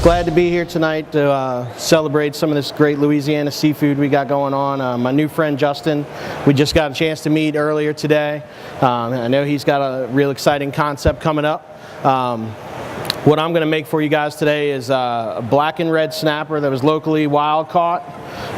Glad to be here tonight to celebrate some of this great Louisiana seafood we got going on. My new friend Justin, we just got a chance to meet earlier today. I know he's got a real exciting concept coming up. What I'm going to make for you guys today is a blackened red snapper that was locally wild caught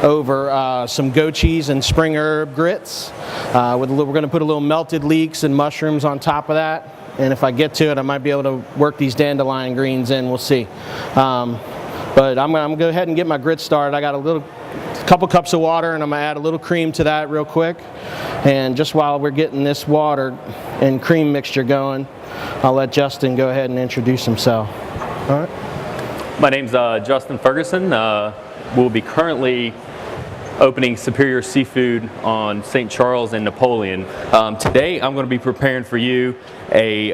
over some goat cheese and spring herb grits. We're going to put a little melted leeks and mushrooms on top of that. And if I get to it, I might be able to work these dandelion greens in. We'll see. But I'm going to go ahead and get my grits started. I got a couple cups of water, and I'm going to add a little cream to that real quick. And just while we're getting this water and cream mixture going, I'll let Justin go ahead and introduce himself. All right. My name's Justin Ferguson. We'll be currently opening Superior Seafood on St. Charles and Napoleon. Today I'm going to be preparing for you a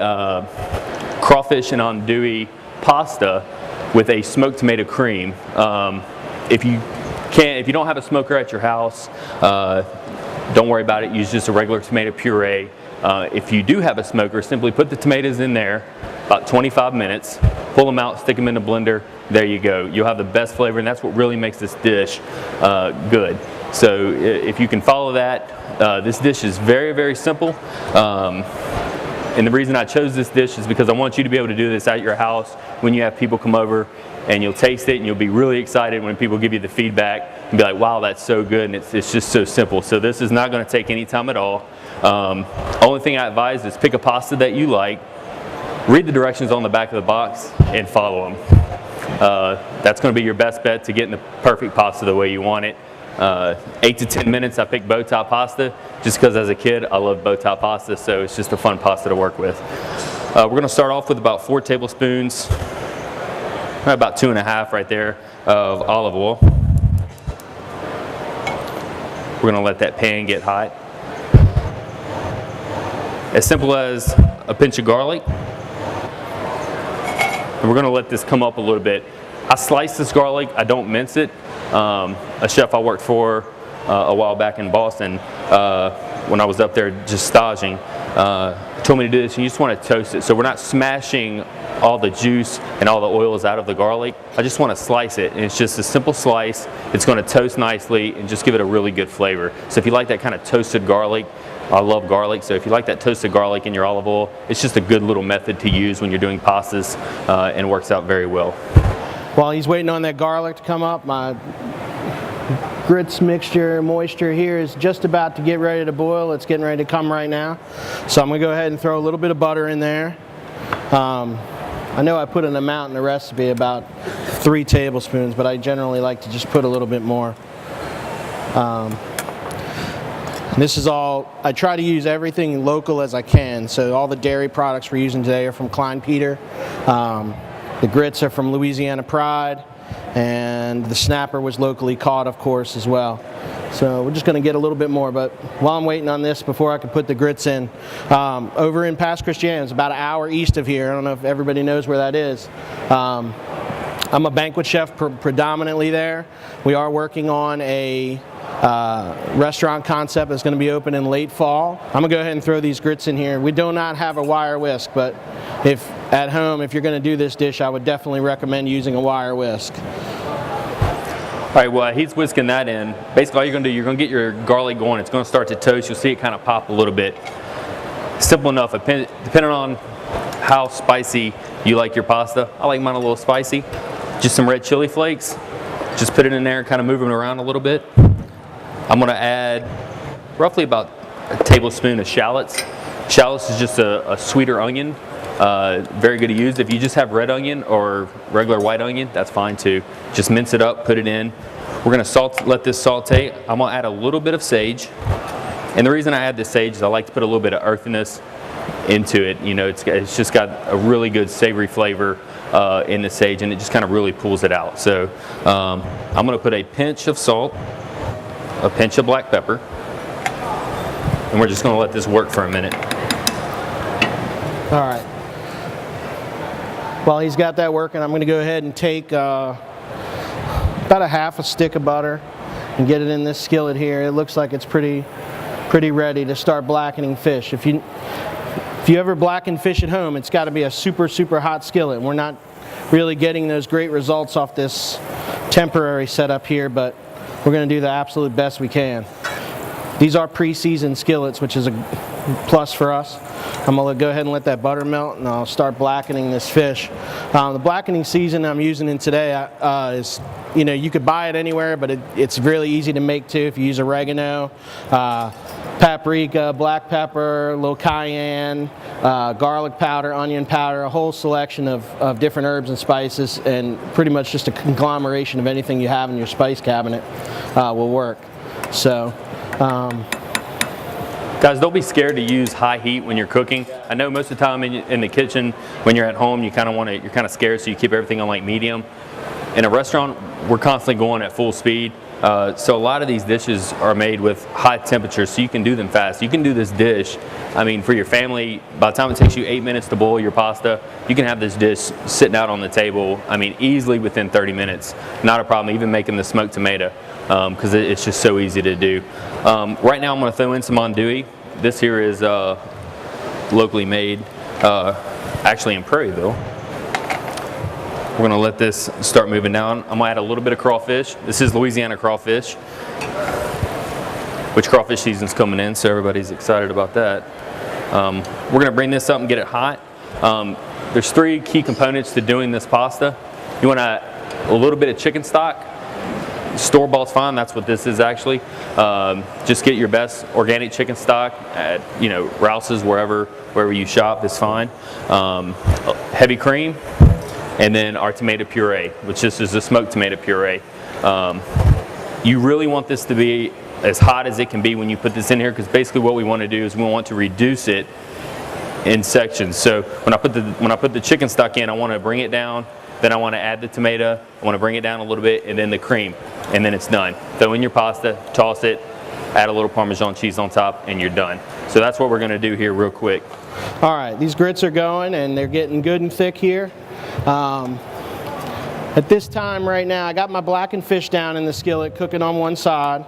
crawfish and andouille pasta with a smoked tomato cream. If you don't have a smoker at your house, don't worry about it. Use just a regular tomato puree. If you do have a smoker, simply put the tomatoes in there about 25 minutes, pull them out, stick them in the blender. There you go. You'll have the best flavor, and that's what really makes this dish good. So if you can follow that, this dish is very, very simple. And the reason I chose this dish is because I want you to be able to do this at your house when you have people come over, and you'll taste it and you'll be really excited when people give you the feedback and be like, wow, that's so good, and it's just so simple. So this is not going to take any time at all. Only thing I advise is pick a pasta that you like, read the directions on the back of the box, and follow them. That's going to be your best bet to getting the perfect pasta the way you want it. 8 to 10 minutes. I picked bow tie pasta just because as a kid I loved bow tie pasta, so it's just a fun pasta to work with. We're going to start off with about 4 tablespoons, about 2.5 right there, of olive oil. We're going to let that pan get hot. As simple as a pinch of garlic. And we're going to let this come up a little bit. I slice this garlic, I don't mince it. A chef I worked for a while back in Boston, when I was up there just staging, told me to do this, and you just want to toast it. So we're not smashing all the juice and all the oils out of the garlic. I just want to slice it, and it's just a simple slice. It's going to toast nicely and just give it a really good flavor. So if you like that kind of toasted garlic, I love garlic, so if you like that toasted garlic in your olive oil, it's just a good little method to use when you're doing pastas, and works out very well. While he's waiting on that garlic to come up, my grits mixture moisture here is just about to get ready to boil. It's getting ready to come right now. So I'm going to go ahead and throw a little bit of butter in there. I know I put an amount in the recipe, about 3 tablespoons, but I generally like to just put a little bit more. This is all, I try to use everything local as I can, so all the dairy products we're using today are from Klein Peter. The grits are from Louisiana Pride, and the snapper was locally caught, of course, as well. So we're just going to get a little bit more, but while I'm waiting on this, before I can put the grits in, over in Pass Christiana, it's about an hour east of here. I don't know if everybody knows where that is. I'm a banquet chef predominantly there. We are working on a restaurant concept that's going to be open in late fall. I'm going to go ahead and throw these grits in here. We do not have a wire whisk, but if at home, if you're going to do this dish, I would definitely recommend using a wire whisk. All right, well, he's whisking that in. Basically, all you're going to do, you're going to get your garlic going. It's going to start to toast. You'll see it kind of pop a little bit. Simple enough. Depending on how spicy you like your pasta. I like mine a little spicy. Just some red chili flakes. Just put it in there and kind of move it around a little bit. I'm going to add roughly about a tablespoon of shallots. Shallots is just a sweeter onion. Very good to use. If you just have red onion or regular white onion, that's fine too. Just mince it up, put it in. We're going to let this saute. I'm going to add a little bit of sage. And the reason I add the sage is I like to put a little bit of earthiness into it. You know, it's just got a really good savory flavor in the sage, and it just kind of really pulls it out. So I'm going to put a pinch of salt, a pinch of black pepper, and we're just going to let this work for a minute. All right. While he's got that working, I'm going to go ahead and take about a half a stick of butter and get it in this skillet here. It looks like it's pretty ready to start blackening fish. If you ever blacken fish at home, it's got to be a super hot skillet. We're not really getting those great results off this temporary setup here, but we're going to do the absolute best we can. These are pre-seasoned skillets, which is a plus for us. I'm going to go ahead and let that butter melt, and I'll start blackening this fish. The blackening season I'm using in today is, you know, you could buy it anywhere, but it's really easy to make too if you use oregano, paprika, black pepper, a little cayenne, garlic powder, onion powder, a whole selection of different herbs and spices, and pretty much just a conglomeration of anything you have in your spice cabinet will work. So. Guys, don't be scared to use high heat when you're cooking. I know most of the time in the kitchen, when you're at home, you're kind of scared, so you keep everything on like medium. In a restaurant, we're constantly going at full speed. So a lot of these dishes are made with high temperatures, so you can do them fast. You can do this dish, I mean, for your family, by the time it takes you 8 minutes to boil your pasta, you can have this dish sitting out on the table, I mean, easily within 30 minutes. Not a problem, even making the smoked tomato, because it's just so easy to do. Right now I'm going to throw in some andouille. This here is locally made, actually in Prairieville. We're going to let this start moving down. I'm going to add a little bit of crawfish. This is Louisiana crawfish, which crawfish season's coming in, so everybody's excited about that. We're going to bring this up and get it hot. There's 3 key components to doing this pasta. You want a little bit of chicken stock. Store-bought's fine, that's what this is actually. Just get your best organic chicken stock at, you know, Rouse's, wherever you shop is fine. Heavy cream. And then our tomato puree, which this is a smoked tomato puree. You really want this to be as hot as it can be when you put this in here, because basically what we want to do is we want to reduce it in sections. So when I put the chicken stock in, I want to bring it down, then I want to add the tomato, I want to bring it down a little bit, and then the cream, and then it's done. Throw in your pasta, toss it, add a little Parmesan cheese on top, and you're done. So that's what we're going to do here real quick. All right, these grits are going, and they're getting good and thick here. At this time right now, I got my blackened fish down in the skillet cooking on one side.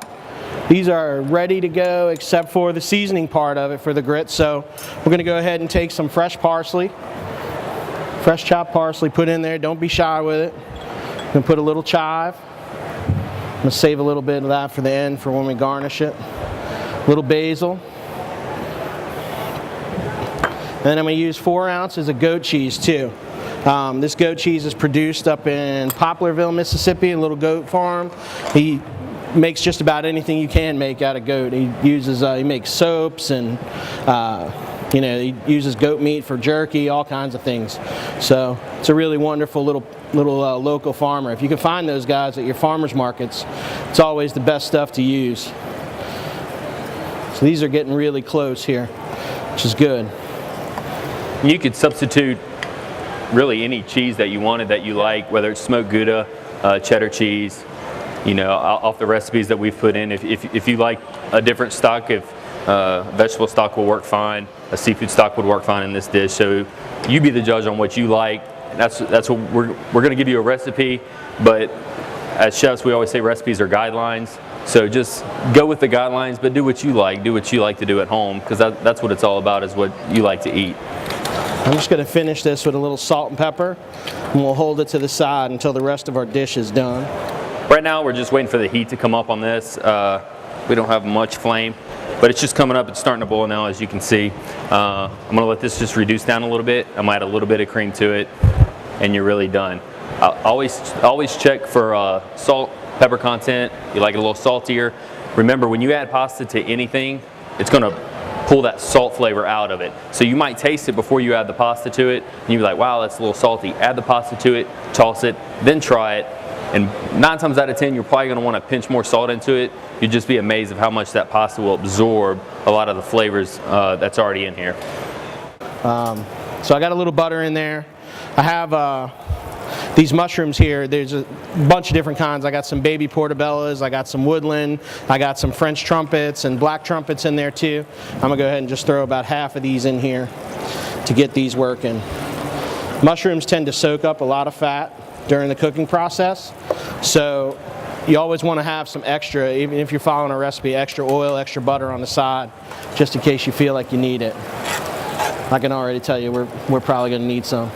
These are ready to go except for the seasoning part of it for the grits. So we're going to go ahead and take some fresh parsley, fresh chopped parsley, put in there. Don't be shy with it. I'm going to put a little chive. I'm going to save a little bit of that for the end for when we garnish it. A little basil. And then I'm going to use 4 ounces of goat cheese too. This goat cheese is produced up in Poplarville, Mississippi, a little goat farm. He makes just about anything you can make out of goat. He makes soaps, and you know, he uses goat meat for jerky, all kinds of things. So it's a really wonderful little local farmer. If you can find those guys at your farmers markets, it's always the best stuff to use. So these are getting really close here, which is good. You could substitute really any cheese that you wanted that you like, whether it's smoked Gouda, cheddar cheese, you know, off the recipes that we've put in. If you like a different stock, if vegetable stock will work fine, a seafood stock would work fine in this dish. So you be the judge on what you like. That's what we're going to give you a recipe, but as chefs we always say recipes are guidelines. So just go with the guidelines, but do what you like. Do what you like to do at home, because that's what it's all about, is what you like to eat. I'm just going to finish this with a little salt and pepper, and we'll hold it to the side until the rest of our dish is done. Right now we're just waiting for the heat to come up on this. We don't have much flame, but it's just coming up. It's starting to boil now, as you can see. I'm going to let this just reduce down a little bit. I'm going to add a little bit of cream to it, and you're really done. Always check for salt, pepper content. You like it a little saltier. Remember, when you add pasta to anything, it's going to pull that salt flavor out of it. So you might taste it before you add the pasta to it, and you'll be like, wow, that's a little salty. Add the pasta to it, toss it, then try it. And 9 times out of 10, you're probably going to want to pinch more salt into it. You'd just be amazed of how much that pasta will absorb a lot of the flavors that's already in here. So I got a little butter in there. I have these mushrooms here. There's a bunch of different kinds. I got some baby portobellas, I got some woodland, I got some French trumpets and black trumpets in there too. I'm going to go ahead and just throw about half of these in here to get these working. Mushrooms tend to soak up a lot of fat during the cooking process, so you always want to have some extra, even if you're following a recipe, extra oil, extra butter on the side, just in case you feel like you need it. I can already tell you we're probably going to need some.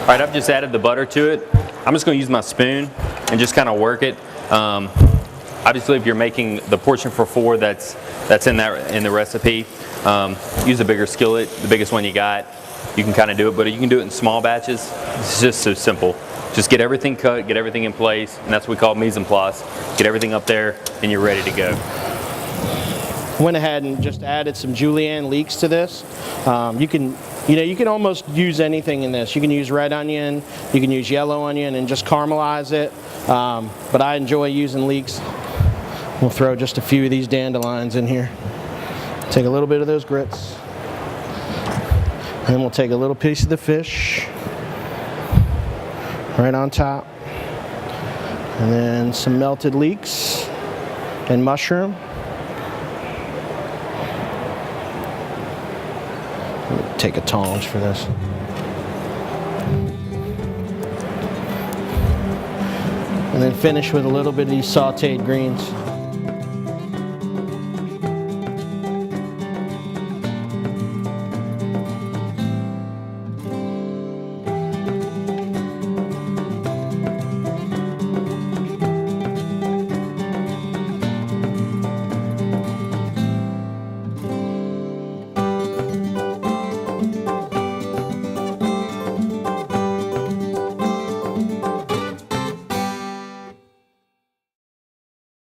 All right, I've just added the butter to it. I'm just going to use my spoon and just kind of work it. Obviously, if you're making the portion for 4 that's in the recipe, use a bigger skillet, the biggest one you got. You can kind of do it, but you can do it in small batches. It's just so simple. Just get everything cut, get everything in place, and that's what we call mise en place. Get everything up there, and you're ready to go. Went ahead and just added some julienne leeks to this. You can almost use anything in this. You can use red onion, you can use yellow onion, and just caramelize it. But I enjoy using leeks. We'll throw just a few of these dandelions in here. Take a little bit of those grits. And then we'll take a little piece of the fish right on top. And then some melted leeks and mushroom. Take a tongs for this. And then finish with a little bit of these sauteed greens.